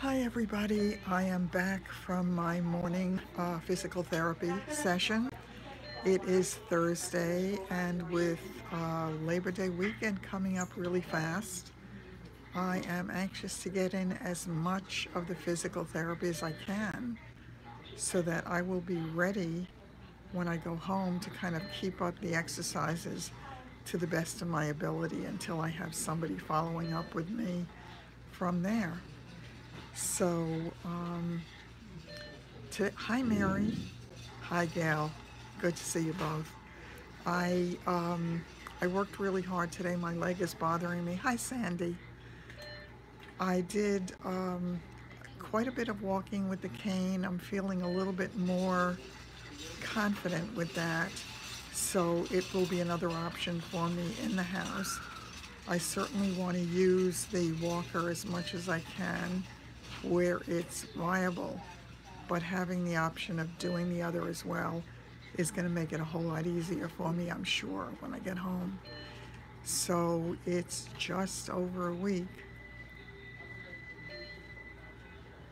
Hi everybody, I am back from my morning physical therapy session. It is Thursday, and with Labor Day weekend coming up really fast, I am anxious to get in as much of the physical therapy as I can so that I will be ready when I go home to kind of keep up the exercises to the best of my ability until I have somebody following up with me from there. So, hi Mary, hi Gail, good to see you both. I I worked really hard today. My leg is bothering me. Hi Sandy. I did quite a bit of walking with the cane. I'm feeling a little bit more confident with that, so it will be another option for me in the house. I certainly want to use the walker as much as I can where it's viable, but having the option of doing the other as well is going to make it a whole lot easier for me, I'm sure, when I get home. So it's just over a week.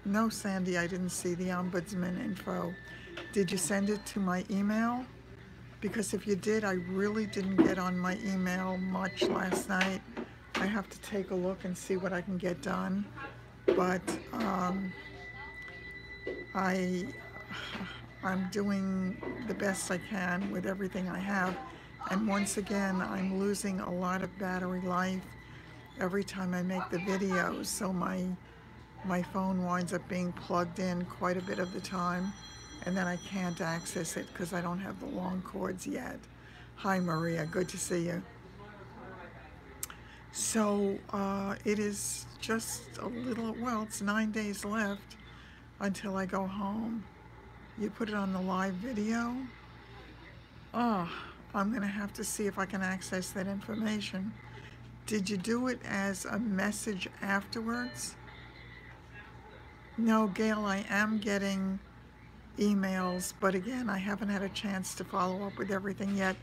No, Sandy, I didn't see the ombudsman info. Did you send it to my email? Because if you did, I really didn't get on my email much last night. I have to take a look and see what I can get done. But I, I'm doing the best I can with everything I have. And once again, I'm losing a lot of battery life every time I make the videos. So my phone winds up being plugged in quite a bit of the time, and then I can't access it because I don't have the long cords yet. Hi Maria, good to see you. So it is just a little, well, it's 9 days left until I go home. You put it on the live video? Oh, I'm gonna have to see if I can access that information. Did you do it as a message afterwards? No, Gail, I am getting emails, but again, I haven't had a chance to follow up with everything yet.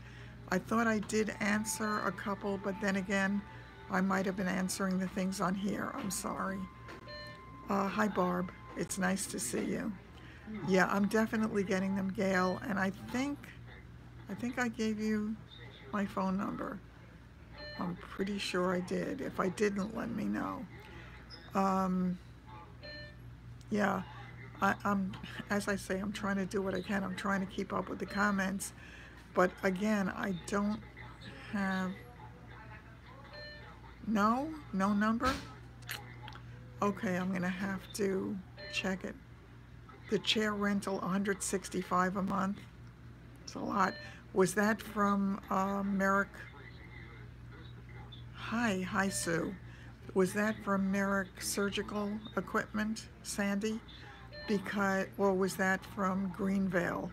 I thought I did answer a couple, but then again, I might have been answering the things on here. I'm sorry. Hi, Barb. It's nice to see you. Yeah, I'm definitely getting them, Gail, and I think I gave you my phone number. I'm pretty sure I did. If I didn't, let me know. Yeah, I'm, as I say, I'm trying to do what I can. I'm trying to keep up with the comments, but again, I don't have, no number? Okay, I'm gonna have to check it. The chair rental, 165 a month. It's a lot. Was that from Merrick? Hi Sue. Was that from Merrick Surgical Equipment, Sandy? Because, or was that from Greenvale?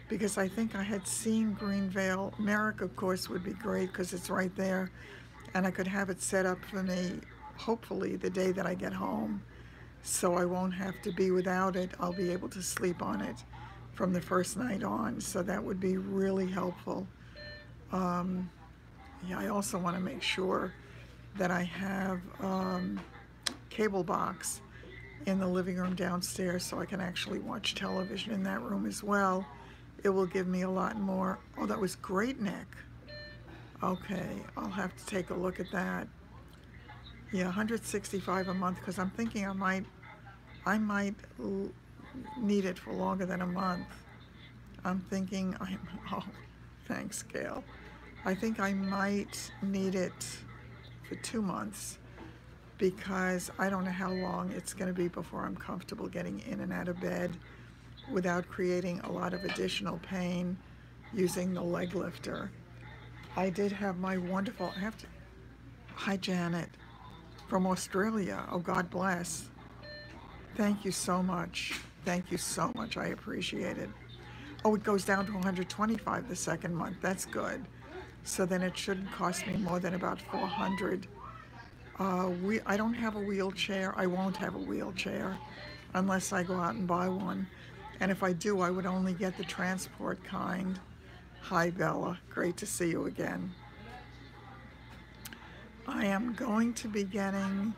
Because I think I had seen Greenvale. Merrick, of course, would be great because it's right there, and I could have it set up for me, hopefully, the day that I get home, so I won't have to be without it. I'll be able to sleep on it from the first night on, so that would be really helpful. Yeah, I also want to make sure that I have cable box in the living room downstairs so I can actually watch television in that room as well. It will give me a lot more. Oh, that was great, Nick. Okay, I'll have to take a look at that. Yeah, 165 a month because I'm thinking I might need it for longer than a month. I'm thinking oh, thanks, Gail. I think I might need it for 2 months because I don't know how long it's going to be before I'm comfortable getting in and out of bed without creating a lot of additional pain using the leg lifter. I did have my wonderful, hi Janet, from Australia. Oh, God bless. Thank you so much. Thank you so much. I appreciate it. Oh, it goes down to 125 the second month. That's good. So then it shouldn't cost me more than about 400. I don't have a wheelchair. I won't have a wheelchair unless I go out and buy one. And if I do, I would only get the transport kind. Hi, Bella. Great to see you again. I am going to be getting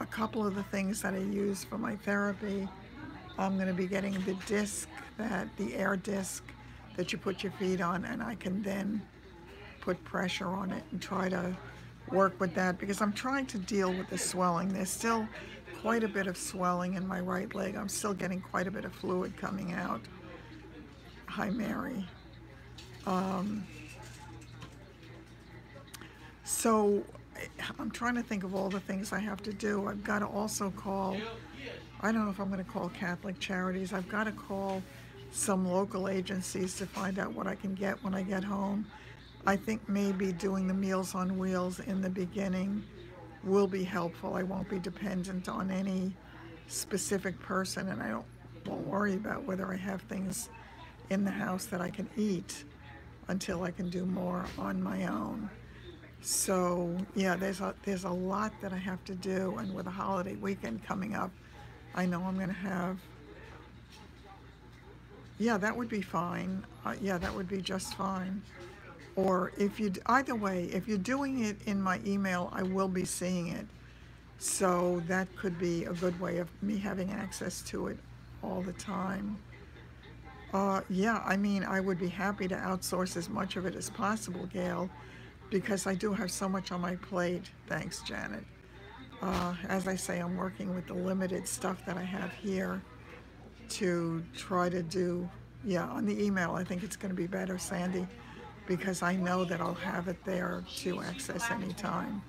a couple of the things that I use for my therapy. I'm going to be getting the disc, the air disc that you put your feet on, and I can then put pressure on it and try to work with that, because I'm trying to deal with the swelling. There's still quite a bit of swelling in my right leg. I'm still getting quite a bit of fluid coming out. Hi, Mary. So I'm trying to think of all the things I have to do. I've got to also call, I don't know if I'm going to call Catholic Charities. I've got to call some local agencies to find out what I can get when I get home. I think maybe doing the Meals on Wheels in the beginning will be helpful. I won't be dependent on any specific person, and won't worry about whether I have things in the house that I can eat until I can do more on my own. So yeah, there's a lot that I have to do, and with a holiday weekend coming up, I know I'm going to have. Yeah, that would be fine. Yeah, that would be just fine. Or either way, if you're doing it in my email, I will be seeing it. So that could be a good way of me having access to it all the time. Yeah, I mean, I would be happy to outsource as much of it as possible, Gail, because I do have so much on my plate. Thanks, Janet. As I say, I'm working with the limited stuff that I have here to try to do. Yeah, on the email, I think it's going to be better, Sandy, because I know that I'll have it there to access anytime.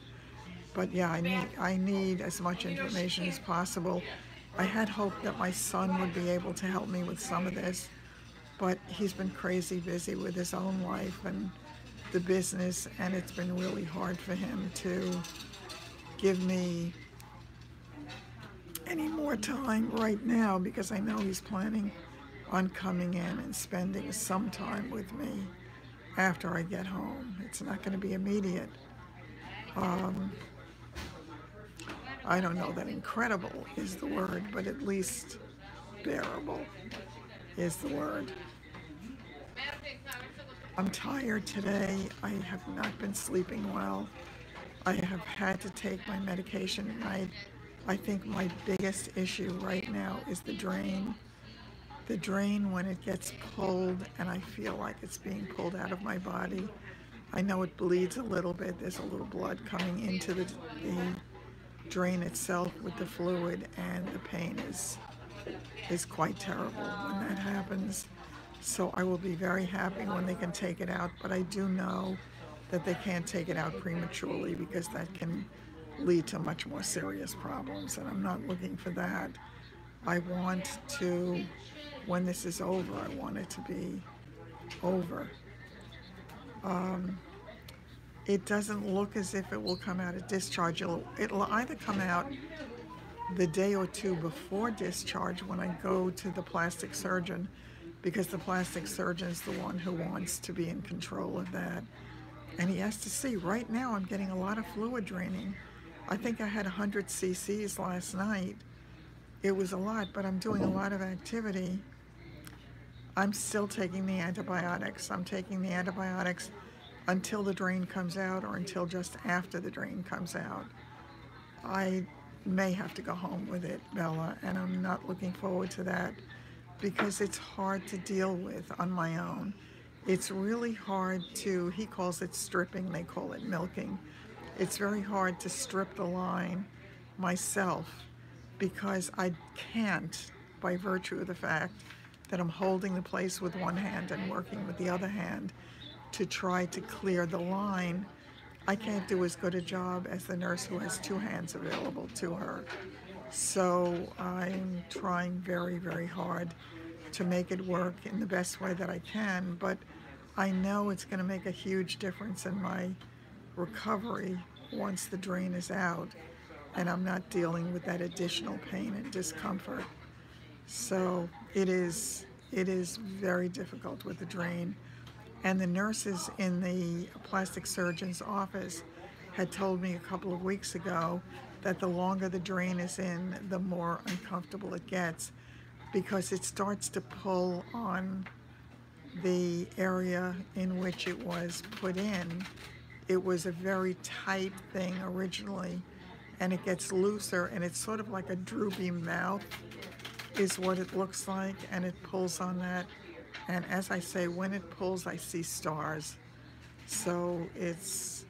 But yeah, I need as much information as possible. I had hoped that my son would be able to help me with some of this, but he's been crazy busy with his own life and the business, and it's been really hard for him to give me any more time right now, because I know he's planning on coming in and spending some time with me after I get home. It's not going to be immediate. I don't know that incredible is the word, but at least bearable is the word. I'm tired today. I have not been sleeping well. I have had to take my medication at night. I think my biggest issue right now is the drain. The drain, when it gets pulled and I feel like it's being pulled out of my body, I know it bleeds a little bit. There's a little blood coming into the drain itself with the fluid, and the pain is quite terrible when that happens. So I will be very happy when they can take it out, but I do know that they can't take it out prematurely, because that can lead to much more serious problems, and I'm not looking for that. I want to, when this is over, I want it to be over. It doesn't look as if it will come out at discharge. It'll either come out the day or two before discharge when I go to the plastic surgeon, because the plastic surgeon is the one who wants to be in control of that. And he has to see. Right now I'm getting a lot of fluid draining. I think I had 100 cc's last night. It was a lot, but I'm doing a lot of activity. I'm still taking the antibiotics. I'm taking the antibiotics until the drain comes out, or until just after the drain comes out. I may have to go home with it, Bella, and I'm not looking forward to that, because it's hard to deal with on my own. It's really hard to, he calls it stripping, they call it milking. It's very hard to strip the line myself, because I can't, by virtue of the fact that I'm holding the place with one hand and working with the other hand to try to clear the line. I can't do as good a job as the nurse who has two hands available to her. So I'm trying very, very hard to make it work in the best way that I can, but I know it's going to make a huge difference in my recovery once the drain is out and I'm not dealing with that additional pain and discomfort. So it is very difficult with the drain. And the nurses in the plastic surgeon's office had told me a couple of weeks ago that the longer the drain is in, the more uncomfortable it gets, because it starts to pull on the area in which it was put in. It was a very tight thing originally, and it gets looser, and it's sort of like a droopy mouth is what it looks like, and it pulls on that. And as I say, when it pulls, I see stars. So it's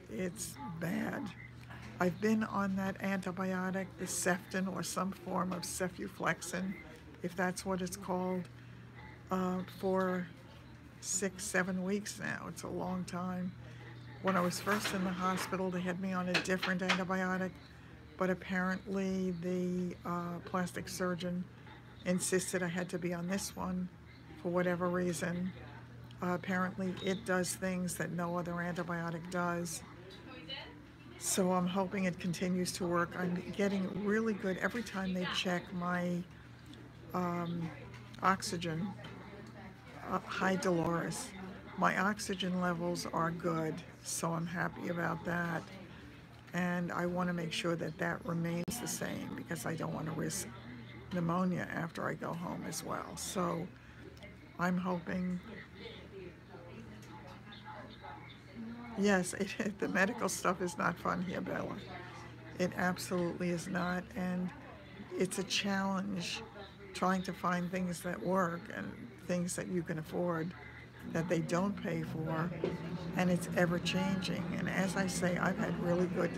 bad. I've been on that antibiotic, the Ceftin, or some form of cefuflexin, if that's what it's called, for 6-7 weeks now. It's a long time. When I was first in the hospital, they had me on a different antibiotic, but apparently the plastic surgeon insisted I had to be on this one for whatever reason. Apparently it does things that no other antibiotic does. So I'm hoping it continues to work. I'm getting really good. Every time they check my oxygen, hi Dolores, my oxygen levels are good, so I'm happy about that. And I want to make sure that that remains the same because I don't want to risk pneumonia after I go home as well. So I'm hoping, yes, the medical stuff is not fun here, Bella. It absolutely is not, and it's a challenge trying to find things that work and things that you can afford that they don't pay for, and it's ever changing. And as I say, I've had really good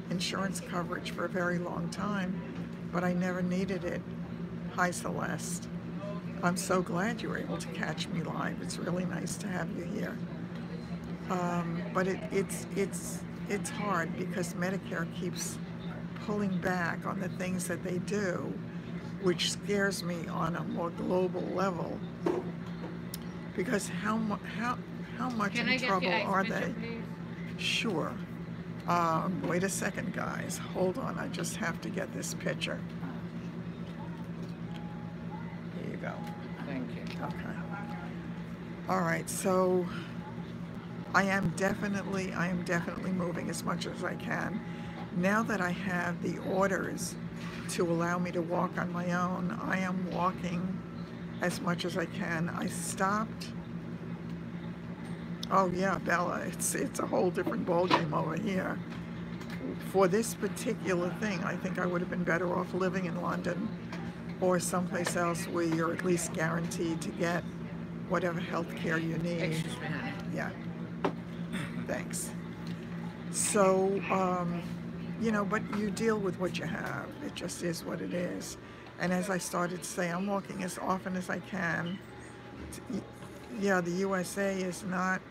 insurance coverage for a very long time, but I never needed it. Hi Celeste. I'm so glad you were able to catch me live. It's really nice to have you here. But it's hard because Medicare keeps pulling back on the things that they do, which scares me on a more global level. Because how much in trouble are they? Please? Sure. Wait a second, guys. Hold on. I just have to get this picture. Here you go. Thank you. Okay. All right. So I am definitely moving as much as I can. Now that I have the orders to allow me to walk on my own, I am walking as much as I can. I stopped. Oh yeah, Bella, it's a whole different ballgame over here. For this particular thing, I think I would have been better off living in London or someplace else where you're at least guaranteed to get whatever health care you need. Excuse me, honey. Yeah. Thanks. So, you know, but you deal with what you have. It just is what it is. And as I started to say, I'm walking as often as I can. Yeah, the USA is not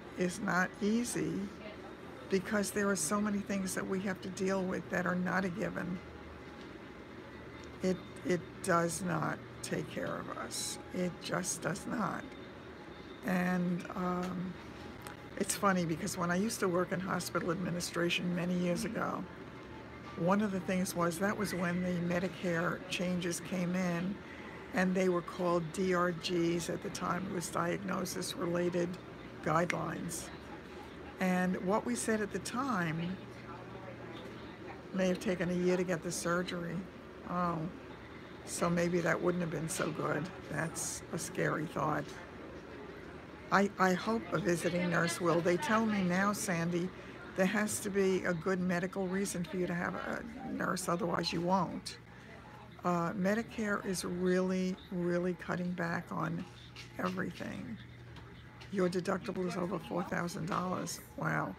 easy because there are so many things that we have to deal with that are not a given. It does not take care of us. It just does not. And it's funny because when I used to work in hospital administration many years ago, one of the things was that was when the Medicare changes came in, and they were called DRGs at the time. It was diagnosis-related guidelines. And what we said at the time may have taken a year to get the surgery. Oh, so maybe that wouldn't have been so good. That's a scary thought. I hope a visiting nurse will. They tell me now, Sandy, there has to be a good medical reason for you to have a nurse, otherwise you won't. Medicare is really, really cutting back on everything. Your deductible is over $4,000. Wow.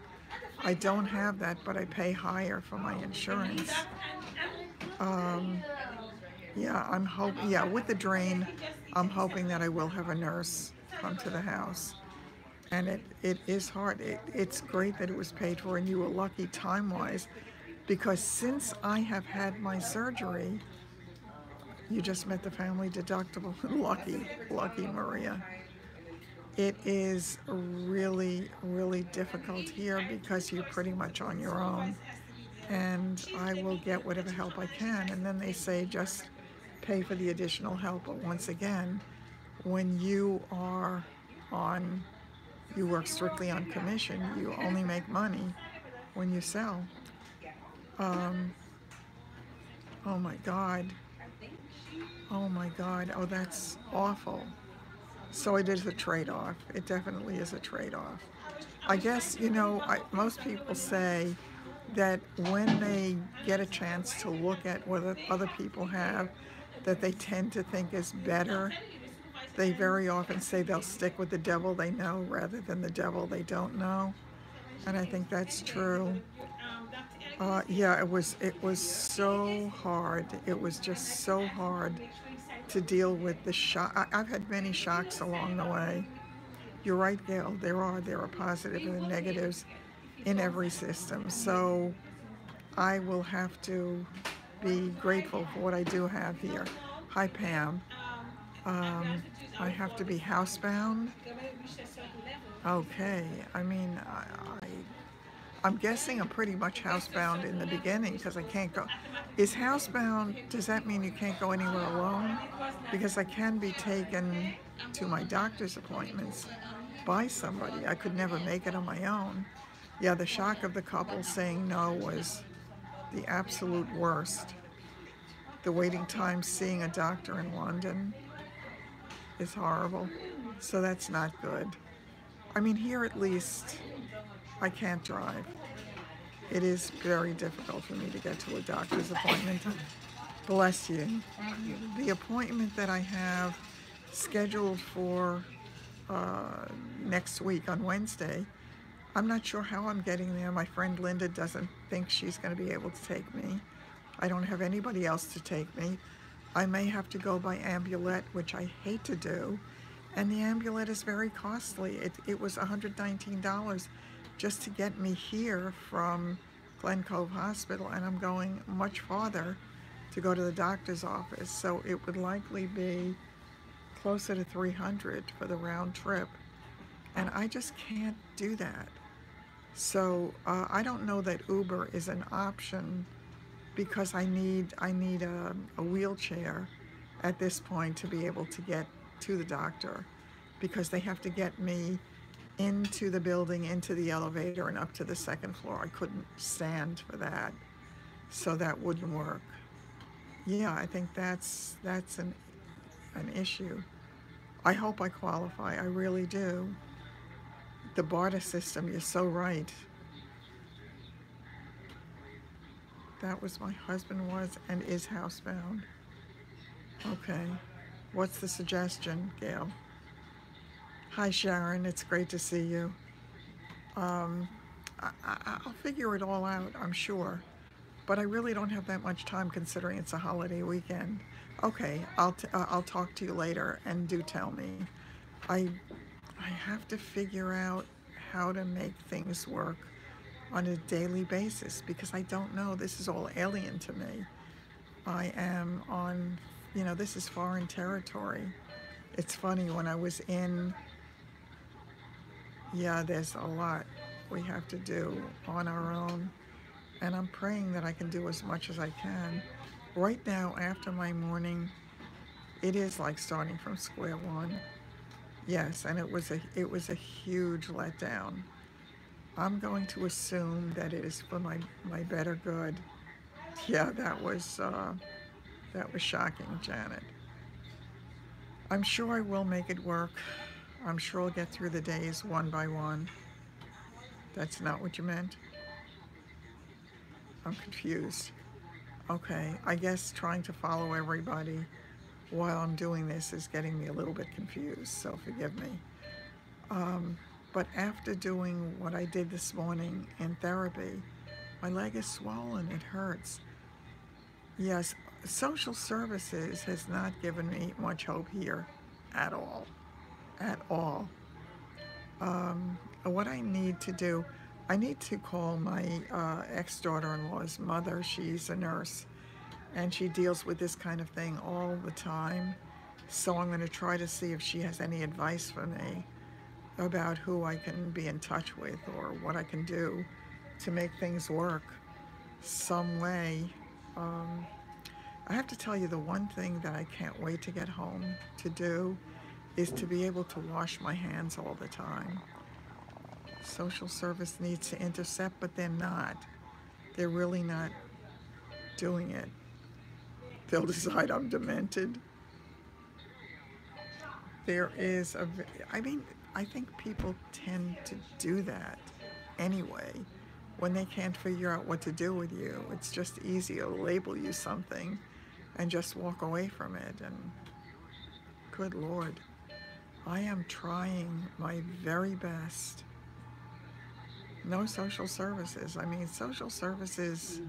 I don't have that, but I pay higher for my insurance. Yeah, with the drain, I'm hoping that I will have a nurse come to the house. And it is hard. It's great that it was paid for, and you were lucky time-wise, because since I have had my surgery, you just met the family deductible. Lucky Maria. It is really, really difficult here because you're pretty much on your own. And I will get whatever help I can. And then they say just pay for the additional help. But once again, when you are you work strictly on commission, you only make money when you sell. Oh my God. Oh my God. Oh, that's awful. So it is a trade-off. It definitely is a trade-off. I guess, you know, most people say, that when they get a chance to look at what other people have that they tend to think is better, they very often say they'll stick with the devil they know rather than the devil they don't know. And I think that's true. Yeah, it was so hard. It was just so hard to deal with the shock. I've had many shocks along the way. You're right, Gail. There are positive and negatives in every system. So I will have to be grateful for what I do have here. Hi, Pam. I have to be housebound. Okay. I mean, I'm guessing I'm pretty much housebound in the beginning because I can't go. Is housebound, does that mean you can't go anywhere alone? Because I can be taken to my doctor's appointments by somebody. I could never make it on my own. Yeah, the shock of the couple saying no was the absolute worst. The waiting time seeing a doctor in London is horrible. So that's not good. I mean, here at least I can't drive. It is very difficult for me to get to a doctor's appointment. Bless you. The appointment that I have scheduled for next week on Wednesday, I'm not sure how I'm getting there. My friend Linda doesn't think she's going to be able to take me. I don't have anybody else to take me. I may have to go by ambulette, which I hate to do. And the ambulette is very costly. It was $119 just to get me here from Glen Cove Hospital, and I'm going much farther to go to the doctor's office. So it would likely be closer to $300 for the round trip. And I just can't do that. So I don't know that Uber is an option because I need a wheelchair at this point to be able to get to the doctor, because they have to get me into the building, into the elevator, and up to the second floor. I couldn't stand for that, so that wouldn't work. Yeah, I think that's an issue. I hope I qualify. I really do. The barter system, you're so right. That was my husband was and is housebound. Okay. What's the suggestion, Gail? Hi, Sharon. It's great to see you. I'll figure it all out, I'm sure. But I really don't have that much time considering it's a holiday weekend. Okay, I'll talk to you later, and do tell me. I have to figure out how to make things work on a daily basis because I don't know. This is all alien to me. I am on, this is foreign territory. It's funny, when I was in, yeah, there's a lot we have to do on our own. And I'm praying that I can do as much as I can. Right now, after my morning, it is like starting from square one. Yes, and it was a huge letdown. I'm going to assume that it is for my better good. Yeah, that was shocking, Janet. I'm sure I will make it work. I'm sure I'll get through the days one by one. That's not what you meant? I'm confused. Okay, I guess trying to follow everybody while I'm doing this is getting me a little bit confused, so forgive me. But after doing what I did this morning in therapy, my leg is swollen, it hurts. Yes, social services has not given me much hope here at all, at all. What I need to do, I need to call my ex-daughter-in-law's mother. She's a nurse, and she deals with this kind of thing all the time. So I'm going to try to see if she has any advice for me about who I can be in touch with or what I can do to make things work some way. I have to tell you, the one thing that I can't wait to get home to do is to be able to wash my hands all the time. Social service needs to intercept, but they're not. They're really not doing it. They'll decide I'm demented. There is I think people tend to do that anyway. when they can't figure out what to do with you. It's just easy to label you something and just walk away from it. And good Lord, I am trying my very best. No social services. I mean, social services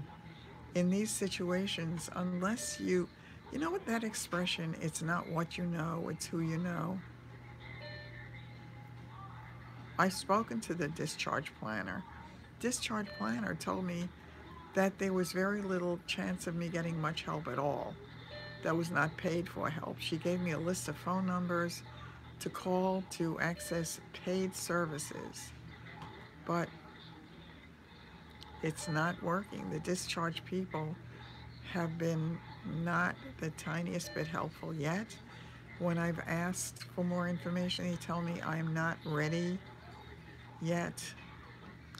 in these situations, unless you know what that expression, it's not what you know, it's who you know. I've spoken to the discharge planner. Discharge planner told me that there was very little chance of me getting much help at all. That was not paid for help. She gave me a list of phone numbers to call to access paid services, but it's not working. The discharge people have been not the tiniest bit helpful yet. When I've asked for more information, they tell me I'm not ready yet.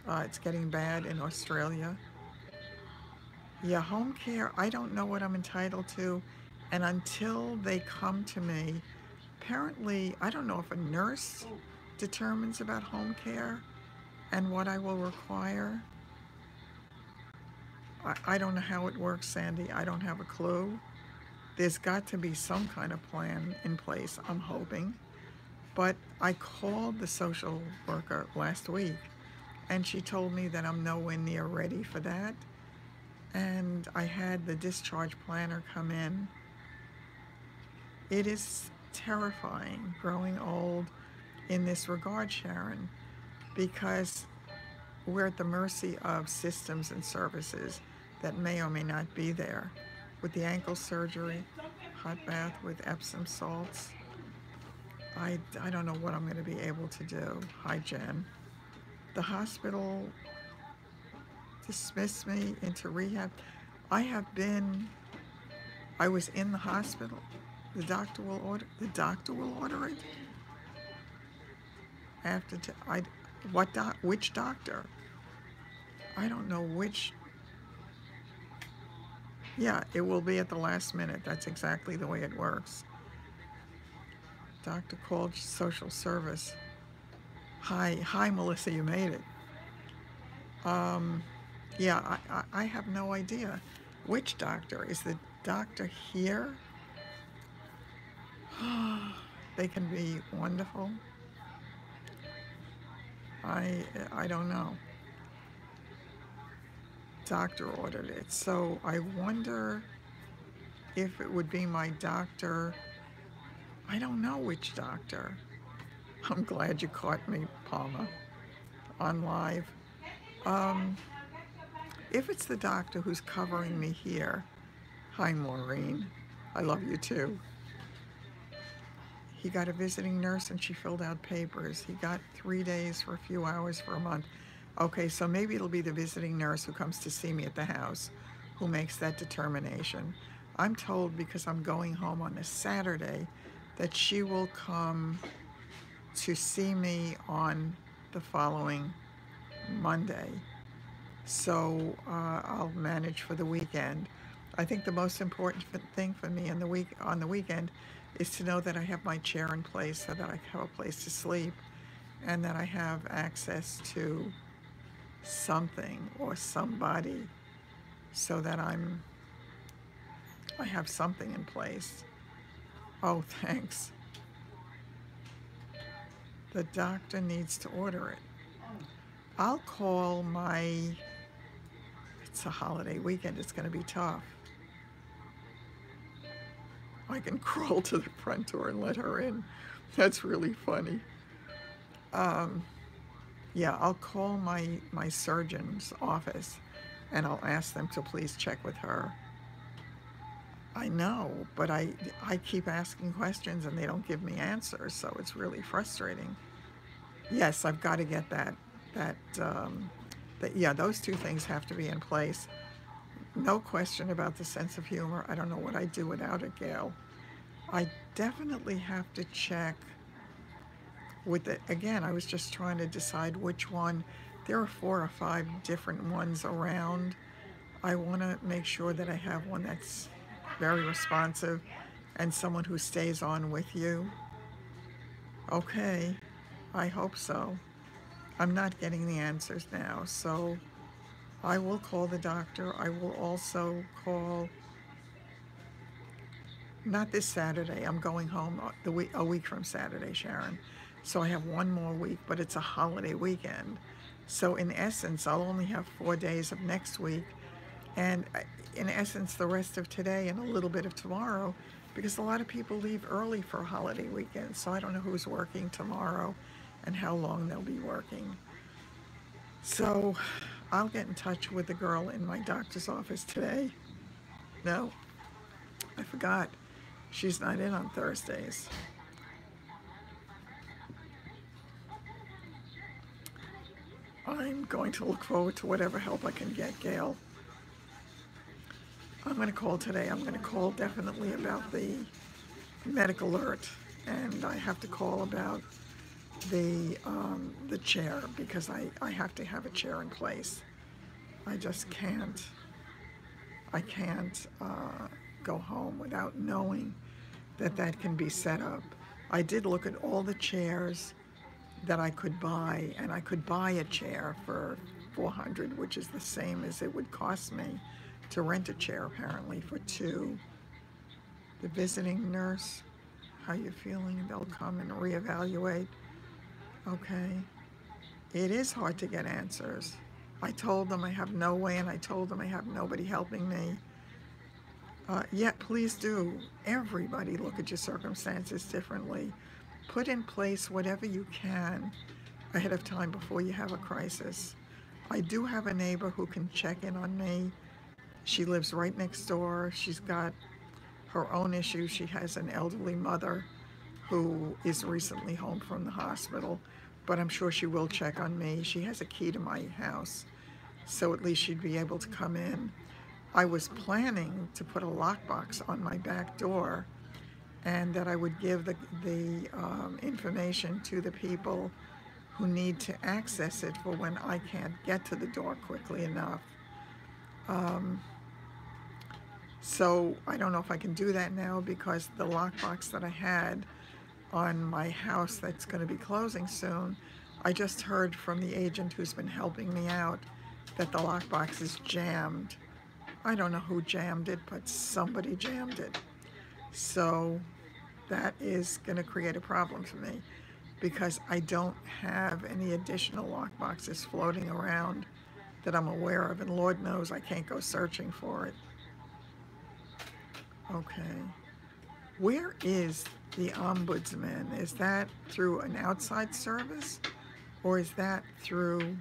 It's getting bad in Australia. Yeah, home care, I don't know what I'm entitled to. And until they come to me, apparently, I don't know if a nurse determines about home care and what I will require. I don't know how it works, Sandy. I don't have a clue. There's got to be some kind of plan in place, I'm hoping. But I called the social worker last week, and she told me that I'm nowhere near ready for that. And I had the discharge planner come in. It is terrifying growing old in this regard, Sharon, because we're at the mercy of systems and services that may or may not be there. With the ankle surgery, hot bath with Epsom salts, I don't know what I'm going to be able to do. Hi, Jen. The hospital dismissed me into rehab. I was in the hospital. The doctor will order it. Which doctor? I don't know which. Yeah, it will be at the last minute. That's exactly the way it works. Doctor called social service. Hi, Melissa, you made it. Yeah, I have no idea. Which doctor? Is the doctor here? They can be wonderful. I don't know. Doctor ordered it. So I wonder if it would be my doctor. I don't know which doctor. I'm glad you caught me, Palma, on live. If it's the doctor who's covering me here, hi, Maureen. I love you too. He got a visiting nurse and she filled out papers. He got 3 days for a few hours for a month. Okay, so maybe it'll be the visiting nurse who comes to see me at the house who makes that determination. I'm told, because I'm going home on a Saturday, that she will come to see me on the following Monday. So I'll manage for the weekend. I think the most important thing for me on the weekend is to know that I have my chair in place so that I have a place to sleep and that I have access to something or somebody so that I have something in place. Oh, thanks. The doctor needs to order it. I'll call it's a holiday weekend, it's going to be tough. I can crawl to the front door and let her in. That's really funny. Yeah, I'll call my surgeon's office and I'll ask them to please check with her. I know, but I keep asking questions and they don't give me answers, so it's really frustrating. Yes, I've got to get that. Yeah, those two things have to be in place. No question about the sense of humor. I don't know what I'd do without it, Gail. I definitely have to check with it. Again, I was just trying to decide which one. There are 4 or 5 different ones around. I want to make sure that I have one that's very responsive and someone who stays on with you. Okay, I hope so. I'm not getting the answers now, so I will call the doctor. I will also call, not this Saturday, I'm going home a week from Saturday, Sharon. So I have one more week, but it's a holiday weekend. So in essence, I'll only have 4 days of next week, and in essence, the rest of today and a little bit of tomorrow, because a lot of people leave early for a holiday weekend. So I don't know who's working tomorrow and how long they'll be working. So I'll get in touch with the girl in my doctor's office today. No, I forgot. She's not in on Thursdays. I'm going to look forward to whatever help I can get, Gail. I'm going to call today. I'm going to call definitely about the medical alert, and I have to call about the chair, because I have to have a chair in place. I just can't. I can't go home without knowing that that can be set up. I did look at all the chairs that I could buy, and I could buy a chair for $400, which is the same as it would cost me to rent a chair, apparently, for two. The visiting nurse, how you feeling? They'll come and reevaluate. Okay. It is hard to get answers. I told them I have no way, and I told them I have nobody helping me. Yet, please do, everybody look at your circumstances differently. Put in place whatever you can ahead of time before you have a crisis. I do have a neighbor who can check in on me. She lives right next door. She's got her own issues. She has an elderly mother who is recently home from the hospital, but I'm sure she will check on me. She has a key to my house, so at least she'd be able to come in. I was planning to put a lockbox on my back door, and that I would give the information to the people who need to access it for when I can't get to the door quickly enough. So I don't know if I can do that now, because the lockbox that I had on my house that's going to be closing soon, I just heard from the agent who's been helping me out that the lockbox is jammed. I don't know who jammed it, but somebody jammed it. So that is going to create a problem for me, because I don't have any additional lockboxes floating around that I'm aware of, and Lord knows I can't go searching for it. Okay. Where is the ombudsman? Is that through an outside service, or is that through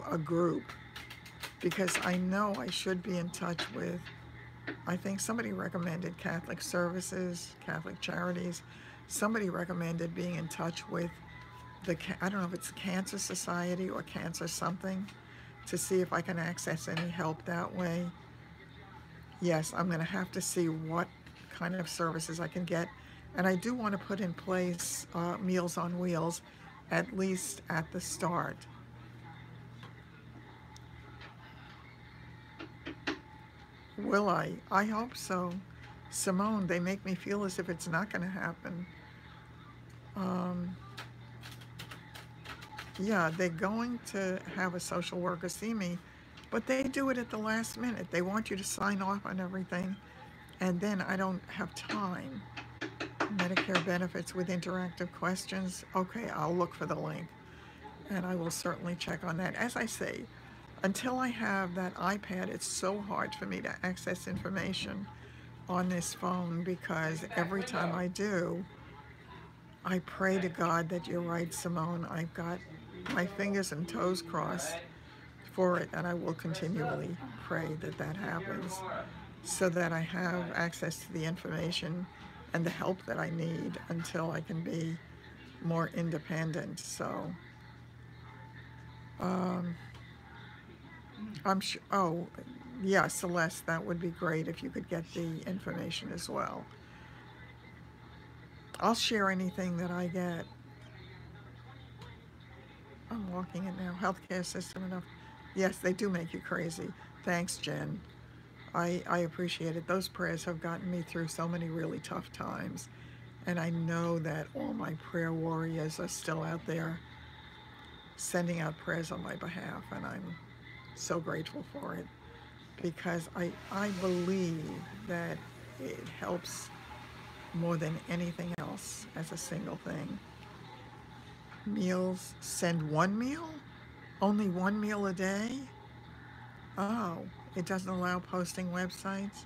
a group? Because I know I should be in touch with, I think somebody recommended Catholic Services, Catholic Charities. Somebody recommended being in touch with I don't know if it's Cancer Society or Cancer something, to see if I can access any help that way. Yes, I'm going to have to see what kind of services I can get. And I do want to put in place Meals on Wheels, at least at the start. Will I? I hope so. Simone, they make me feel as if it's not going to happen. Yeah, they're going to have a social worker see me, but they do it at the last minute. They want you to sign off on everything, and then I don't have time. Medicare benefits with interactive questions. Okay, I'll look for the link, and I will certainly check on that. As I say, until I have that iPad, it's so hard for me to access information on this phone, because every time I do, I pray to God that you're right, Simone. I've got my fingers and toes crossed for it, and I will continually pray that that happens, so that I have access to the information and the help that I need until I can be more independent. So I'm sure, oh yeah, Celeste, that would be great if you could get the information as well. I'll share anything that I get. I'm walking it now. Healthcare system enough. Yes, they do make you crazy. Thanks, Jen. I appreciate it. Those prayers have gotten me through so many really tough times. And I know that all my prayer warriors are still out there sending out prayers on my behalf, and I'm so grateful for it because I believe that it helps more than anything else as a single thing. Meals, send one meal? Only one meal a day? Oh, it doesn't allow posting websites?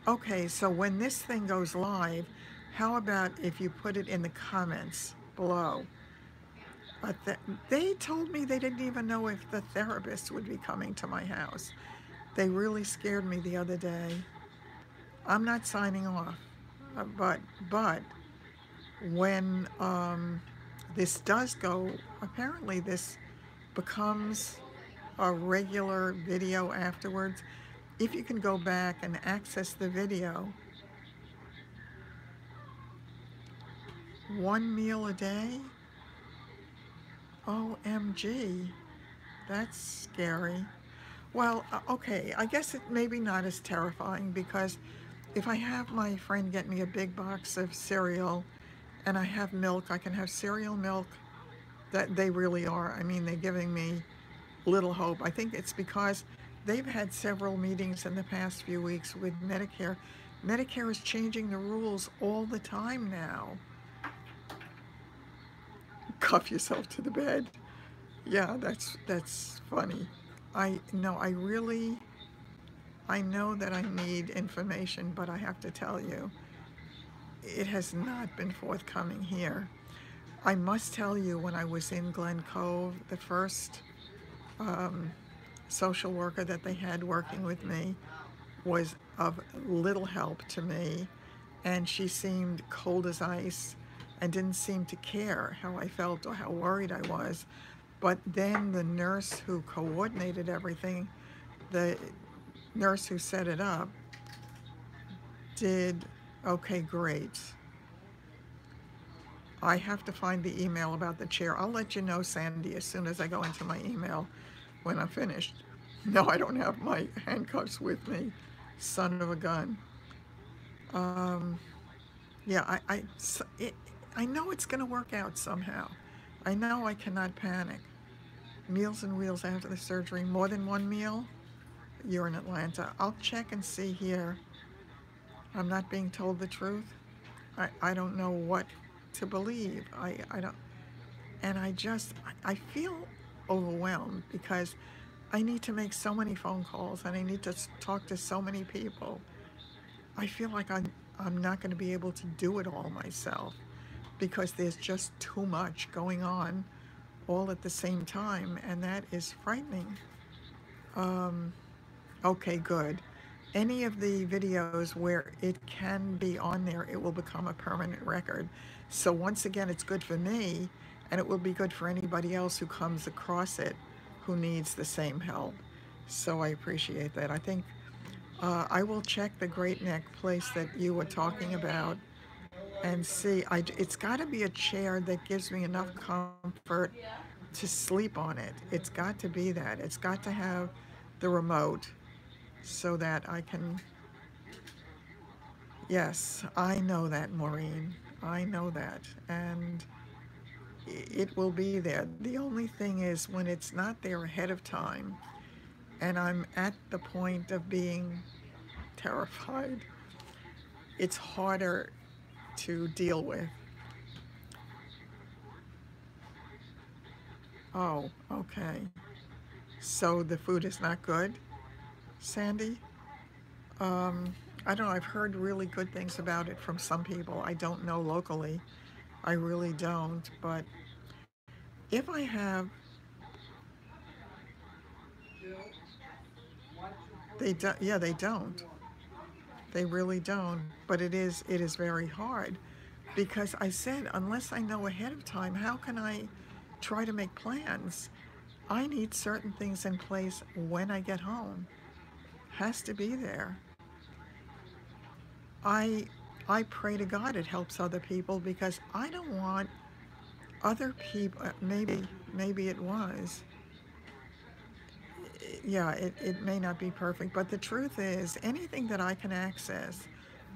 Okay, so when this thing goes live, how about if you put it in the comments below? They told me they didn't even know if the therapist would be coming to my house. They really scared me the other day. I'm not signing off, but when this does go, apparently this becomes a regular video afterwards. If you can go back and access the video, one meal a day? OMG, that's scary. Well, okay, I guess it maybe not as terrifying because if I have my friend get me a big box of cereal and I have milk, I can have cereal milk. That they really are. I mean, they're giving me little hope. I think it's because they've had several meetings in the past few weeks with Medicare. Medicare is changing the rules all the time now. Cuff yourself to the bed. Yeah, that's funny. I no, I know that I need information, but I have to tell you, it has not been forthcoming here. I must tell you, when I was in Glen Cove, the first social worker that they had working with me was of little help to me, and she seemed cold as ice and didn't seem to care how I felt or how worried I was. But then the nurse who coordinated everything, the nurse who set it up, did okay, great. I have to find the email about the chair. I'll let you know, Sandy, as soon as I go into my email when I'm finished. No, I don't have my handcuffs with me. Son of a gun. Yeah, I know it's going to work out somehow. I know I cannot panic. Meals and Wheels after the surgery, more than one meal? You're in Atlanta. I'll check and see here. I'm not being told the truth. I don't know what to believe. I don't, and I feel overwhelmed because I need to make so many phone calls and I need to talk to so many people. I feel like I'm not going to be able to do it all myself because there's just too much going on all at the same time, and that is frightening. Okay, good. Any of the videos where it can be on there, it will become a permanent record. So once again, it's good for me, and it will be good for anybody else who comes across it who needs the same help. So I appreciate that. I think I will check the Great Neck place that you were talking about and see. It's got to be a chair that gives me enough comfort to sleep on it. It's got to be that. It's got to have the remote so that I can. Yes, I know that, Maureen. I know that. And it will be there. The only thing is when it's not there ahead of time and I'm at the point of being terrified, it's harder to deal with. Oh, okay. So the food is not good, Sandy? I don't know. I've heard really good things about it from some people. I don't know locally. I really don't. But if I have, they do, yeah, they don't. They really don't. But it is very hard because I said unless I know ahead of time, how can I try to make plans? I need certain things in place when I get home. Has to be there. I I pray to God it helps other people because I don't want other people. Maybe it was. Yeah, it may not be perfect, but the truth is anything that I can access,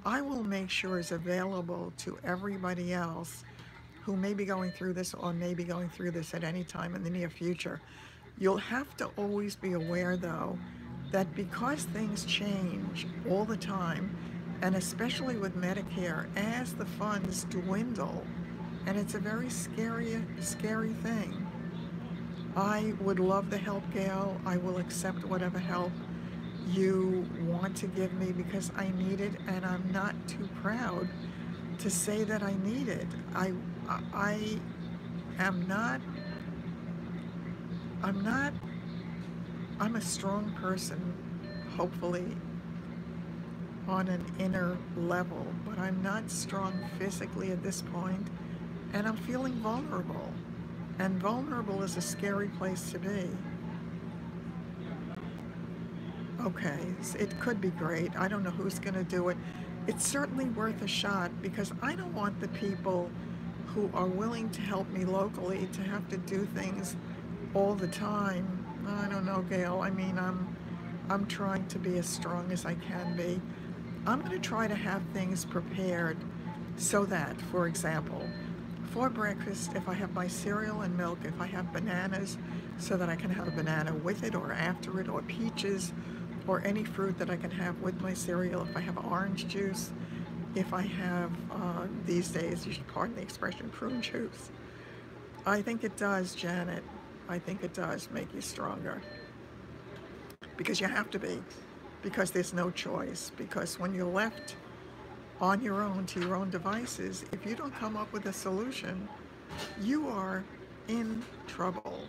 I will make sure is available to everybody else who may be going through this or may be going through this at any time in the near future. You'll have to always be aware, though, that because things change all the time, and especially with Medicare, as the funds dwindle, and it's a very scary thing. I would love the help, Gail. I will accept whatever help you want to give me because I need it, and I'm not too proud to say that I need it. I am not, I'm a strong person, hopefully, on an inner level, but I'm not strong physically at this point, and I'm feeling vulnerable. And vulnerable is a scary place to be. Okay, it could be great. I don't know who's going to do it. It's certainly worth a shot because I don't want the people who are willing to help me locally to have to do things all the time. I don't know, Gail. I mean, I'm trying to be as strong as I can be. I'm going to try to have things prepared so that, for example, for breakfast, if I have my cereal and milk, if I have bananas, so that I can have a banana with it or after it, or peaches, or any fruit that I can have with my cereal, if I have orange juice, if I have, these days, you should pardon the expression, prune juice. I think it does, Janet. I think it does make you stronger. Because you have to be. Because there's no choice. Because when you're left on your own to your own devices, if you don't come up with a solution, you are in trouble.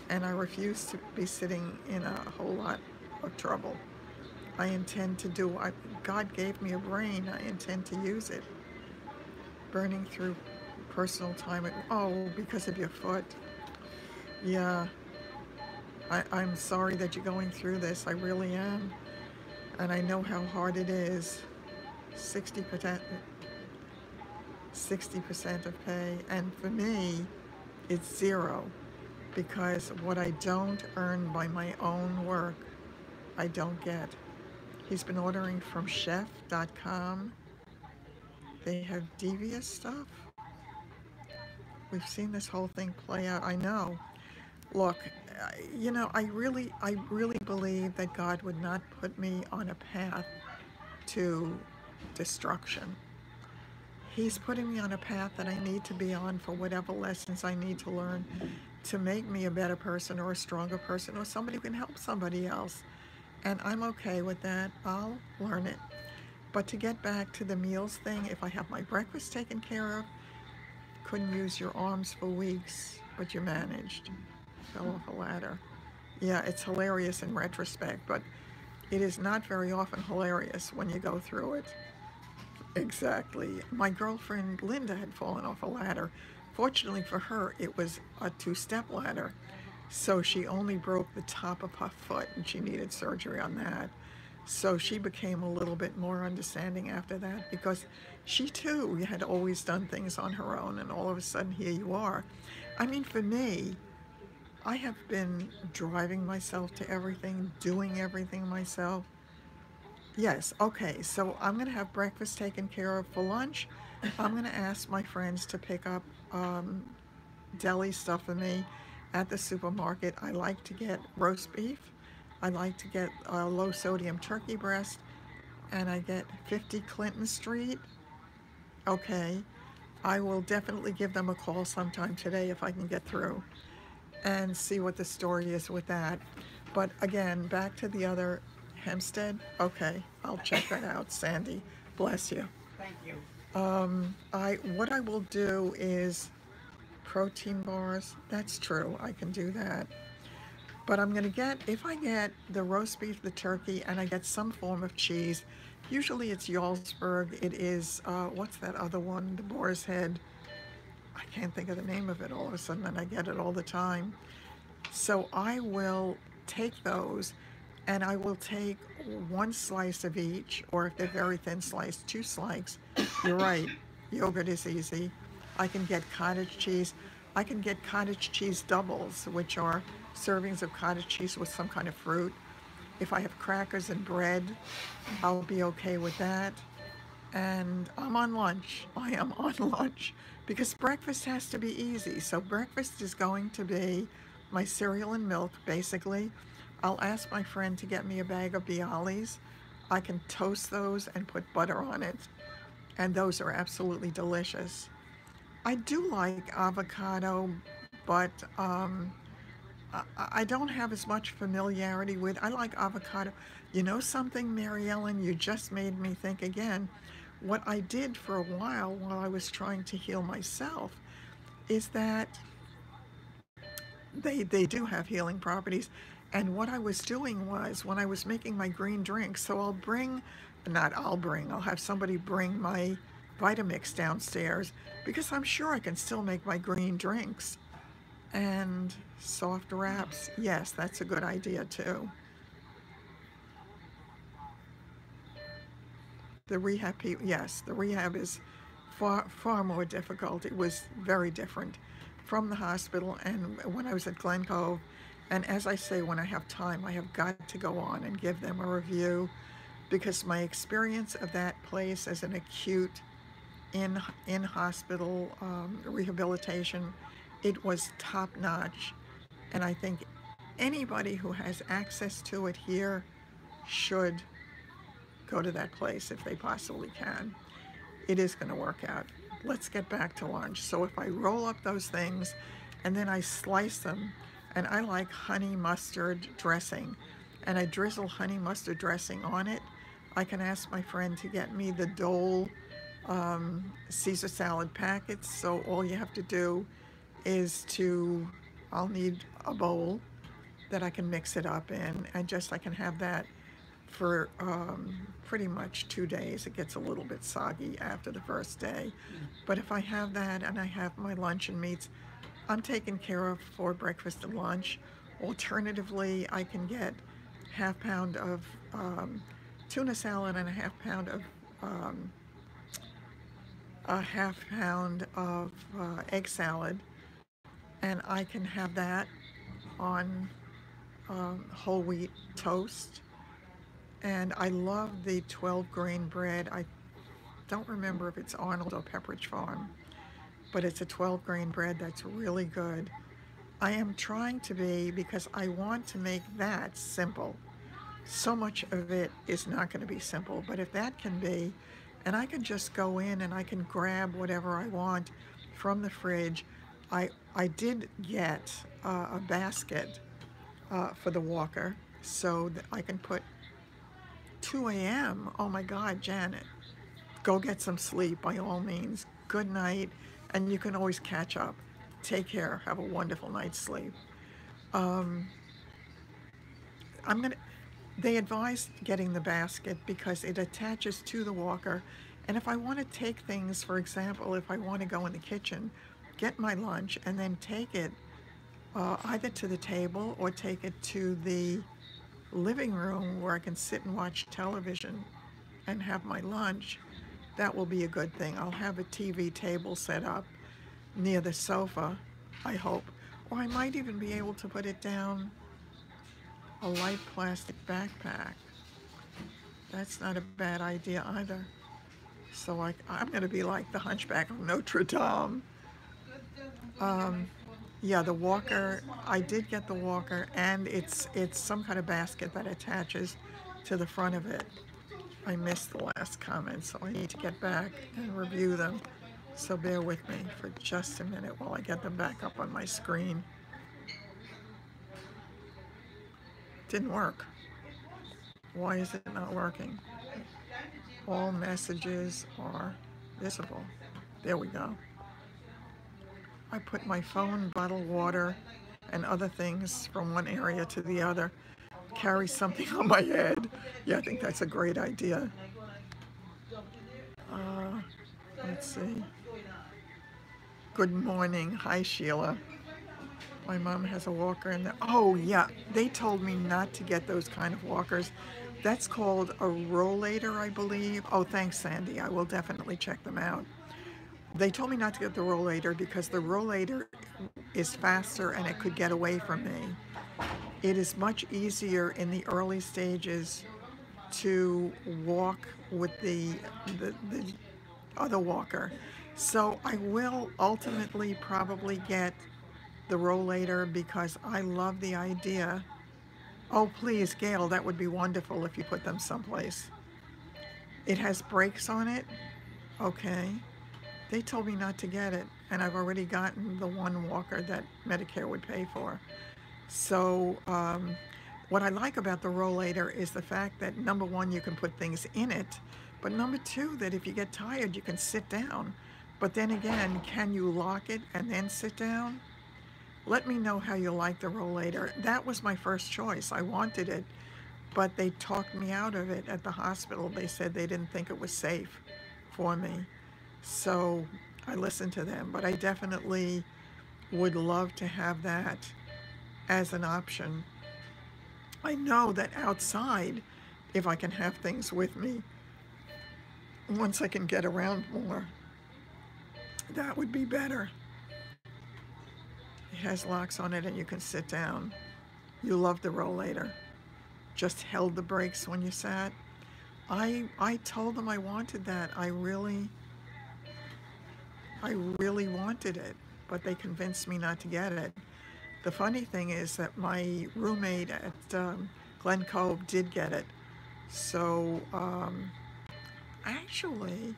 And I refuse to be sitting in a whole lot of trouble. I intend to do, God gave me a brain, I intend to use it. Burning through personal time, because of your foot. Yeah, I'm sorry that you're going through this, I really am. And I know how hard it is. 60% of pay, and for me it's zero, because what I don't earn by my own work I don't get. He's been ordering from chef.com. They have devious stuff. We've seen this whole thing play out. I know. Look, I really believe that God would not put me on a path to destruction. He's putting me on a path that I need to be on for whatever lessons I need to learn to make me a better person or a stronger person or somebody who can help somebody else. And I'm okay with that. I'll learn it. But to get back to the meals thing, if I have my breakfast taken care of, couldn't use your arms for weeks, but you managed. Fell off a ladder. Yeah, it's hilarious in retrospect, but it is not very often hilarious when you go through it. Exactly. My girlfriend Linda had fallen off a ladder. Fortunately for her, it was a 2-step ladder. So she only broke the top of her foot and she needed surgery on that. So she became a little bit more understanding after that because she too had always done things on her own, and all of a sudden here you are. I mean, for me, I have been driving myself to everything, doing everything myself. Yes, okay, so I'm going to have breakfast taken care of. For lunch, I'm going to ask my friends to pick up deli stuff for me at the supermarket. I like to get roast beef. I like to get low sodium turkey breast, and I get 50 Clinton Street. Okay, I will definitely give them a call sometime today if I can get through and see what the story is with that. But again, back to the other Hempstead. Okay, I'll check that out, Sandy. Bless you. Thank you. What I will do is protein bars. That's true. I can do that. But I'm going to get, if I get the roast beef, the turkey, and I get some form of cheese, usually it's Jarlsberg. It is, what's that other one? The boar's head. I can't think of the name of it all of a sudden, and I get it all the time. So I will take those, and I will take 1 slice of each, or if they're very thin sliced, 2 slices. You're right, yogurt is easy. I can get cottage cheese. I can get cottage cheese doubles, which are servings of cottage cheese with some kind of fruit. If I have crackers and bread, I'll be okay with that. and I'm on lunch. I am on lunch because breakfast has to be easy. So breakfast is going to be my cereal and milk, basically. I'll ask my friend to get me a bag of Bialys. I can toast those and put butter on it, and those are absolutely delicious. I do like avocado, but I don't have as much familiarity with. I like avocado. You know something, Mary Ellen? You just made me think again. What I did for a while I was trying to heal myself is that they do have healing properties. And what I was doing was when I was making my green drinks, so I'll have somebody bring my Vitamix downstairs because I'm sure I can still make my green drinks. And soft wraps, yes, that's a good idea too. The rehab, yes, the rehab is far more difficult. It was very different from the hospital and when I was at Glen Cove. And as I say, when I have time, I have got to go on and give them a review because my experience of that place as an acute in hospital rehabilitation, it was top notch. And I think anybody who has access to it here should go to that place if they possibly can. It is going to work out. Let's get back to lunch. So if I roll up those things and then I slice them, and I like honey mustard dressing, and I drizzle honey mustard dressing on it, I can ask my friend to get me the Dole Caesar salad packets. So all you have to do is I'll need a bowl that I can mix it up in, and just I can have that for pretty much 2 days. It gets a little bit soggy after the first day. But if I have that and I have my lunch and meats, I'm taken care of for breakfast and lunch. Alternatively, I can get half pound of tuna salad and um, a half pound of egg salad, and I can have that on whole wheat toast. And I love the 12 grain bread. I don't remember if it's Arnold or Pepperidge Farm, but it's a 12 grain bread that's really good. I am trying to be, because I want to make that simple. So much of it is not going to be simple, but if that can be, and I can just go in and I can grab whatever I want from the fridge. I did get a basket for the walker so that I can put 2 a.m. Oh my God, Janet, go get some sleep by all means. Good night, and you can always catch up. Take care. Have a wonderful night's sleep. Um, I'm gonna. They advise getting the basket because it attaches to the walker, and if I want to take things, for example, if I want to go in the kitchen, get my lunch, and then take it either to the table or take it to the living room where I can sit and watch television and have my lunch, that will be a good thing. I'll have a TV table set up near the sofa, I hope. Or I might even be able to put it down a light plastic backpack. That's not a bad idea either. So I'm going to be like the Hunchback of Notre Dame. Yeah, the walker, I did get the walker, and it's some kind of basket that attaches to the front of it. I missed the last comment, so I need to get back and review them. So bear with me for just a minute while I get them back up on my screen. Didn't work. Why is it not working? All messages are visible. There we go. I put my phone, bottled water, and other things from one area to the other. Carry something on my head. Yeah, I think that's a great idea. Let's see. Good morning. Hi, Sheila. My mom has a walker and oh yeah, they told me not to get those kind of walkers. That's called a rollator, I believe. Oh, thanks, Sandy. I will definitely check them out. They told me not to get the rollator because the rollator is faster and it could get away from me. It is much easier in the early stages to walk with the other walker. So I will ultimately probably get the rollator because I love the idea. Oh, please, Gail, that would be wonderful if you put them someplace. It has brakes on it? Okay. They told me not to get it, and I've already gotten the one walker that Medicare would pay for. So what I like about the rollator is the fact that number one, you can put things in it, but number two, that if you get tired, you can sit down. But then again, can you lock it and then sit down? Let me know how you like the rollator. That was my first choice. I wanted it, but they talked me out of it at the hospital. They said they didn't think it was safe for me. So I listened to them, but I definitely would love to have that as an option. I know that outside, if I can have things with me, once I can get around more, that would be better. It has locks on it and you can sit down. You love the rollator. Just held the brakes when you sat. I told them I wanted that. I really wanted it, but they convinced me not to get it. The funny thing is that my roommate at Glen Cove did get it. So actually,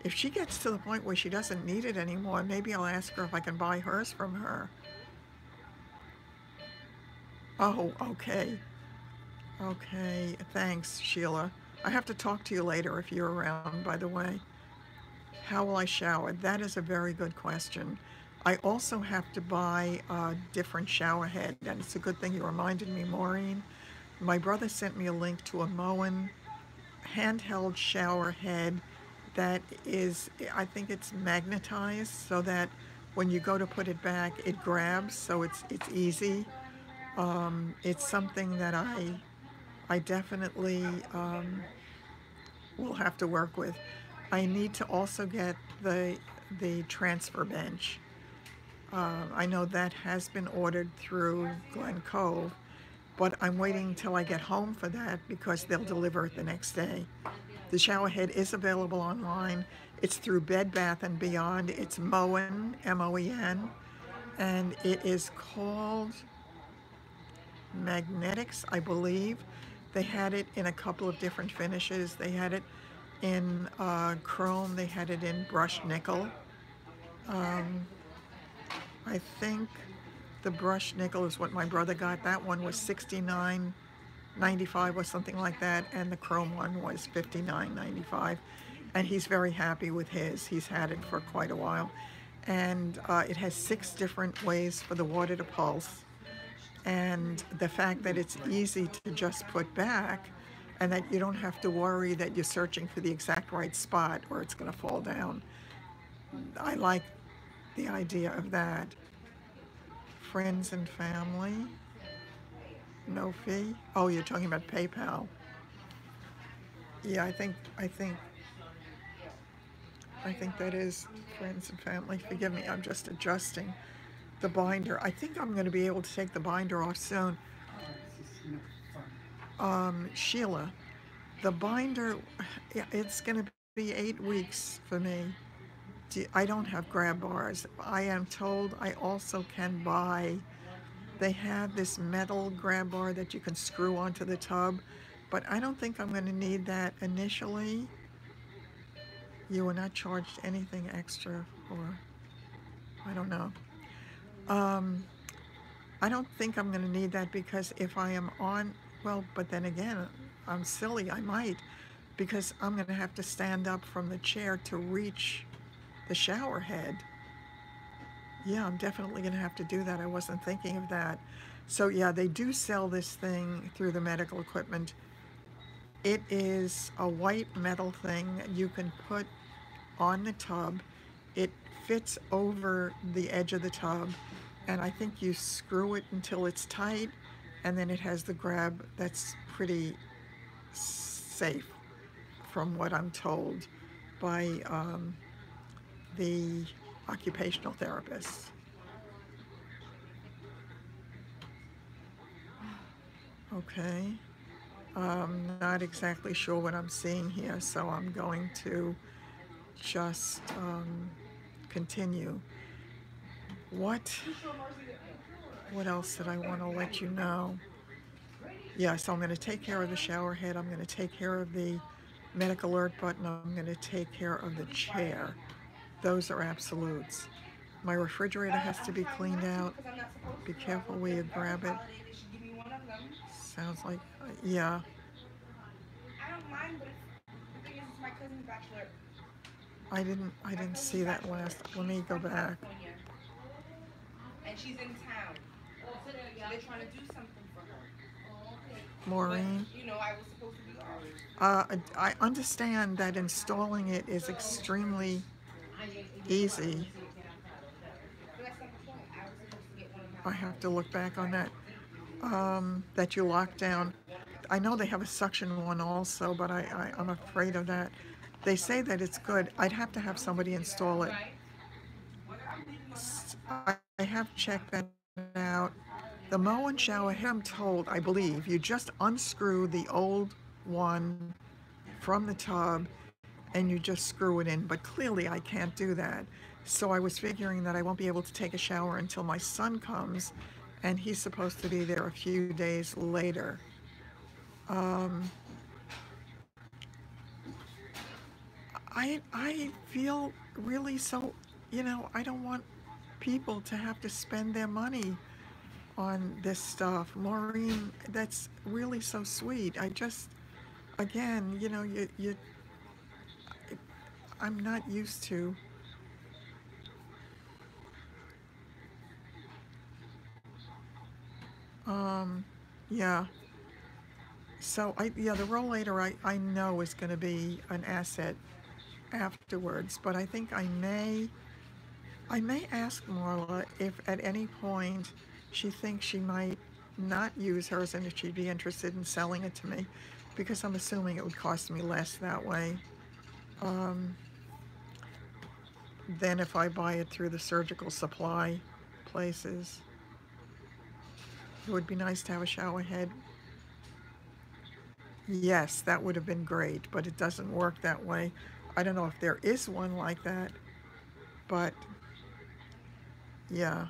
if she gets to the point where she doesn't need it anymore, maybe I'll ask her if I can buy hers from her. Oh, okay. Okay, thanks, Sheila. I have to talk to you later if you're around, by the way. How will I shower? That is a very good question. I also have to buy a different shower head, and it's a good thing you reminded me, Maureen. My brother sent me a link to a Moen handheld shower head that is, I think it's magnetized so that when you go to put it back, it grabs, so it's easy. It's something that I definitely will have to work with. I need to also get the transfer bench. I know that has been ordered through Glen Cove, but I'm waiting until I get home for that because they'll deliver it the next day. The shower head is available online. It's through Bed Bath & Beyond. It's Moen, M-O-E-N, and it is called Magnetics, I believe. They had it in a couple of different finishes. They had it in chrome. They had it in brushed nickel. I think the brushed nickel is what my brother got. That one was $69.95 or something like that, and the chrome one was $59.95. And he's very happy with his. He's had it for quite a while. And it has 6 different ways for the water to pulse. And the fact that it's easy to just put back and that you don't have to worry that you're searching for the exact right spot or it's going to fall down. I like the idea of that. Friends and family, no fee. Oh, you're talking about PayPal. Yeah, I think that is friends and family. Forgive me, I'm just adjusting the binder. I think I'm going to be able to take the binder off soon. Sheila, the binder, it's going to be 8 weeks for me. I don't have grab bars. I am told I also can buy, they have this metal grab bar that you can screw onto the tub, but I don't think I'm going to need that initially. You were not charged anything extra for, I don't know. I don't think I'm going to need that because if I am on, well, but then again, I'm silly, I might, because I'm going to have to stand up from the chair to reach the shower head. Yeah, I'm definitely going to have to do that. I wasn't thinking of that. So yeah, they do sell this thing through the medical equipment. It is a white metal thing you can put on the tub. It fits over the edge of the tub, and I think you screw it until it's tight, and then it has the grab that's pretty safe from what I'm told by the occupational therapists. Okay. Not exactly sure what I'm seeing here, so I'm going to just continue. What what else did I want to let you know? Yeah, so I'm going to take care of the shower head. I'm going to take care of the medic alert button. I'm going to take care of the chair. Those are absolutes. My refrigerator has to be cleaned out. Be careful where you grab it. Sounds like, yeah. I didn't see that last. Let me go back. Maureen. I understand that installing it is extremely easy. I have to look back on that. That you lock down. I know they have a suction one also, but I'm afraid of that. They say that it's good. I'd have to have somebody install it. I have checked that out. The Moen shower head, I'm told, I believe, you just unscrew the old one from the tub and you just screw it in. But clearly I can't do that. So I was figuring that I won't be able to take a shower until my son comes, and he's supposed to be there a few days later. Um, I feel really so, I don't want people to have to spend their money on this stuff. Maureen, that's really so sweet. I just, again, I'm not used to. Um, yeah. So yeah, the rollator I know is going to be an asset afterwards, but I think I may ask Marla if at any point she thinks she might not use hers and if she'd be interested in selling it to me, because I'm assuming it would cost me less that way um, than if I buy it through the surgical supply places. It would be nice to have a shower head. Yes, that would have been great, but it doesn't work that way. I don't know if there is one like that, but yeah.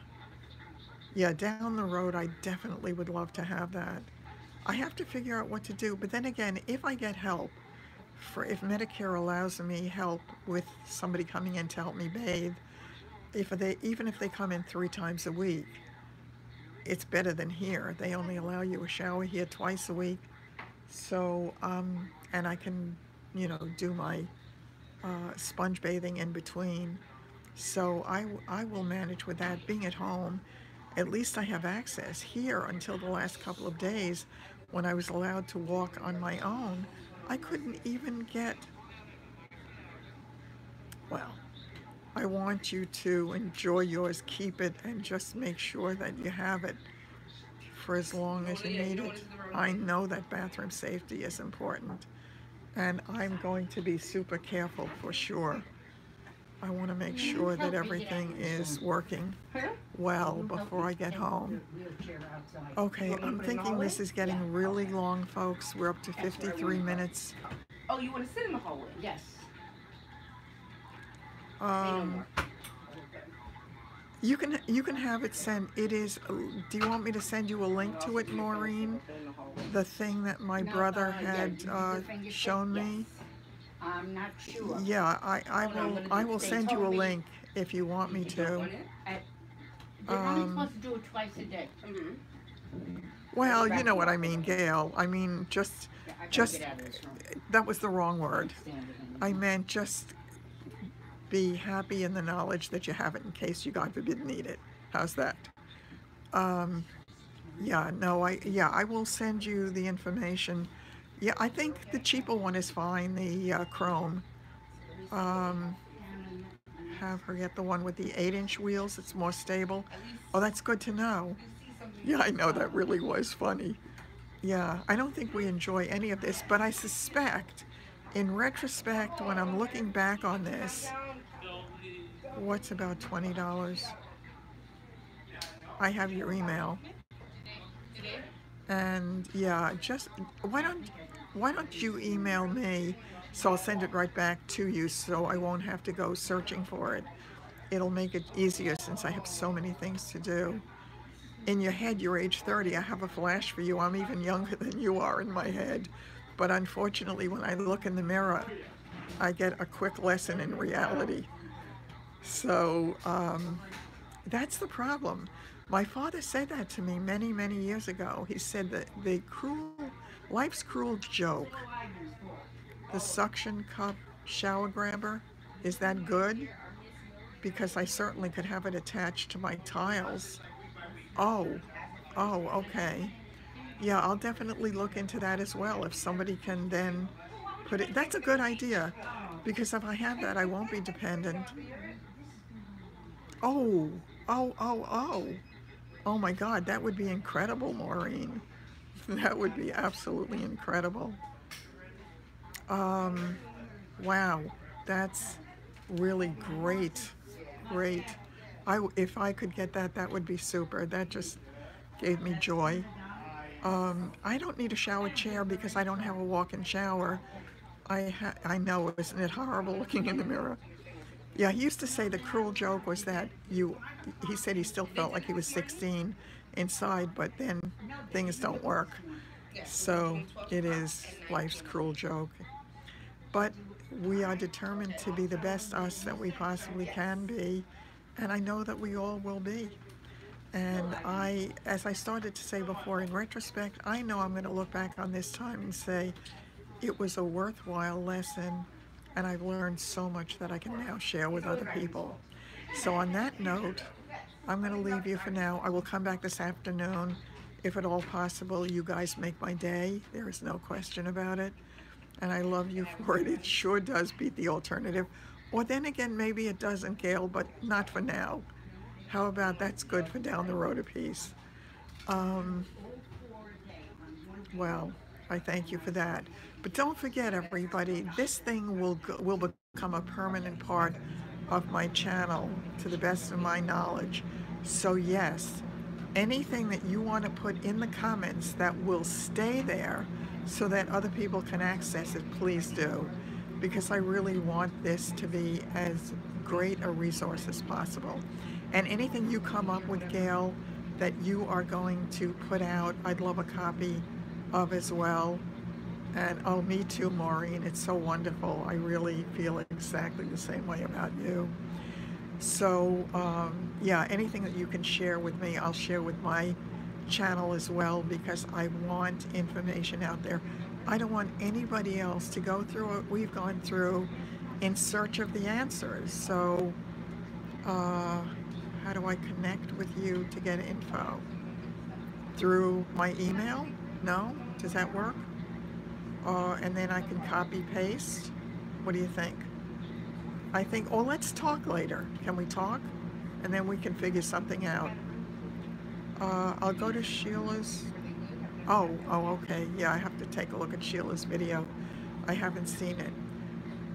Yeah, down the road, I definitely would love to have that. I have to figure out what to do, but then again, if I get help, if Medicare allows me help with somebody coming in to help me bathe, even if they come in 3 times a week, it's better than here. They only allow you a shower here twice a week. So, and I can, do my sponge bathing in between. So I will manage with that. Being at home, at least I have access. Here, until the last couple of days, when I was allowed to walk on my own, I couldn't even get, well, I want you to enjoy yours, keep it, and just make sure that you have it for as long as you need it. I know that bathroom safety is important, and I'm going to be super careful for sure. I want to make sure that everything is working well before I get home. Okay, I'm thinking this is getting really long, folks. We're up to 53 minutes. Oh, you want to sit in the hallway? Yes. Um, you can have it sent. It is. Do you want me to send you a link to it, Maureen? The thing that my brother had shown me. I'm not sure. Yeah, I will send you a link if you want me to. They're only supposed to do it twice a day. Well, you know what I mean, Gail. I mean, just that was the wrong word. I meant just be happy in the knowledge that you have it in case you, God forbid, need it. How's that? Um, yeah, no, I will send you the information. Yeah, I think the cheaper one is fine, the Chrome. Um, have her get the one with the 8-inch wheels. It's more stable. Oh, that's good to know. Yeah, I know, that really was funny. Yeah, I don't think we enjoy any of this, but I suspect, in retrospect, when I'm looking back on this, what's about $20? I have your email. And yeah, just why don't you email me, so I'll send it right back to you so I won't have to go searching for it. It'll make it easier since I have so many things to do. In your head, you're age 30. I have a flash for you. I'm even younger than you are in my head. But unfortunately, when I look in the mirror, I get a quick lesson in reality. So that's the problem. My father said that to me many, many years ago. He said that life's cruel joke, the suction cup shower grabber, is that good? Because I certainly could have it attached to my tiles. Oh, oh, okay. Yeah, I'll definitely look into that as well. If somebody can then put it, that's a good idea. Because if I have that, I won't be dependent. Oh, oh. Oh my God, that would be incredible, Maureen. That would be absolutely incredible. Um, wow, that's really great. Great. If I could get that, that would be super. That just gave me joy. I don't need a shower chair because I don't have a walk-in shower. I know, isn't it horrible looking in the mirror? Yeah, he used to say the cruel joke was that he said he still felt like he was 16 inside, but then things don't work. So it is life's cruel joke. But we are determined to be the best us that we possibly can be, and I know that we all will be. And as I started to say before, in retrospect, I know I'm going to look back on this time and say, it was a worthwhile lesson, and I've learned so much that I can now share with other people. So on that note, I'm going to leave you for now. I will come back this afternoon. If at all possible, you guys make my day. There is no question about it. And I love you for it. It sure does beat the alternative. Or then again, maybe it doesn't, Gail, but not for now. How about that's good for down the road a piece? Um, well, I thank you for that. But don't forget, everybody, this thing will become a permanent part of my channel to the best of my knowledge. So yes, anything that you want to put in the comments that will stay there so that other people can access it, please do. Because I really want this to be as great a resource as possible. And anything you come up with, Gail, that you are going to put out, I'd love a copy of as well. And oh, me too, Maureen. It's so wonderful. I really feel exactly the same way about you. So yeah, anything that you can share with me, I'll share with my channel as well, because I want information out there. I don't want anybody else to go through what we've gone through in search of the answers. So how do I connect with you to get info? Through my email? No? Does that work? And then I can copy paste? What do you think? I think, oh, let's talk later. Can we talk? And then we can figure something out. I'll go to Sheila's. Oh, okay. Yeah, I have to take a look at Sheila's video. I haven't seen it.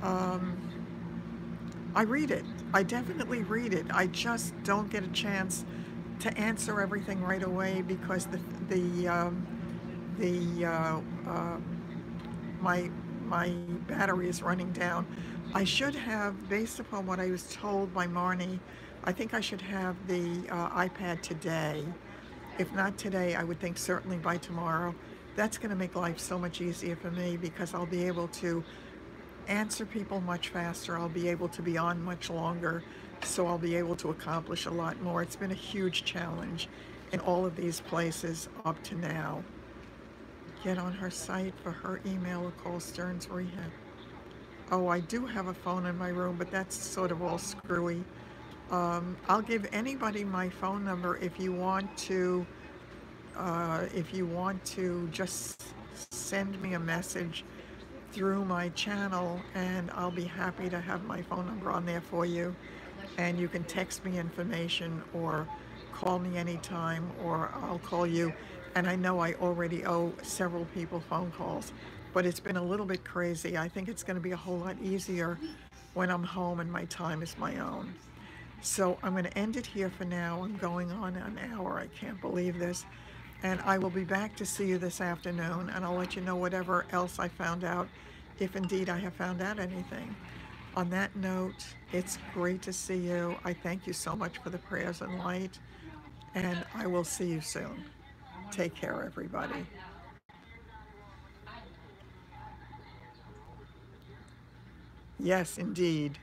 I read it. I definitely read it. I just don't get a chance to answer everything right away because my battery is running down. I should have, based upon what I was told by Marnie, I think I should have the iPad today. If not today, I would think certainly by tomorrow. That's going to make life so much easier for me because I'll be able to answer people much faster. I'll be able to be on much longer, so I'll be able to accomplish a lot more. It's been a huge challenge in all of these places up to now. Get on her site for her email or call Stearns Rehab. Oh, I do have a phone in my room, but that's sort of all screwy. I'll give anybody my phone number if you want to just send me a message through my channel, and I'll be happy to have my phone number on there for you. And you can text me information or call me anytime, or I'll call you. And I know I already owe several people phone calls, but it's been a little bit crazy. I think it's going to be a whole lot easier when I'm home and my time is my own. So I'm going to end it here for now. I'm going on an hour. I can't believe this. And I will be back to see you this afternoon, and I'll let you know whatever else I found out, if indeed I have found out anything. On that note, it's great to see you. I thank you so much for the prayers and light, and I will see you soon. Take care, everybody. Yes, indeed.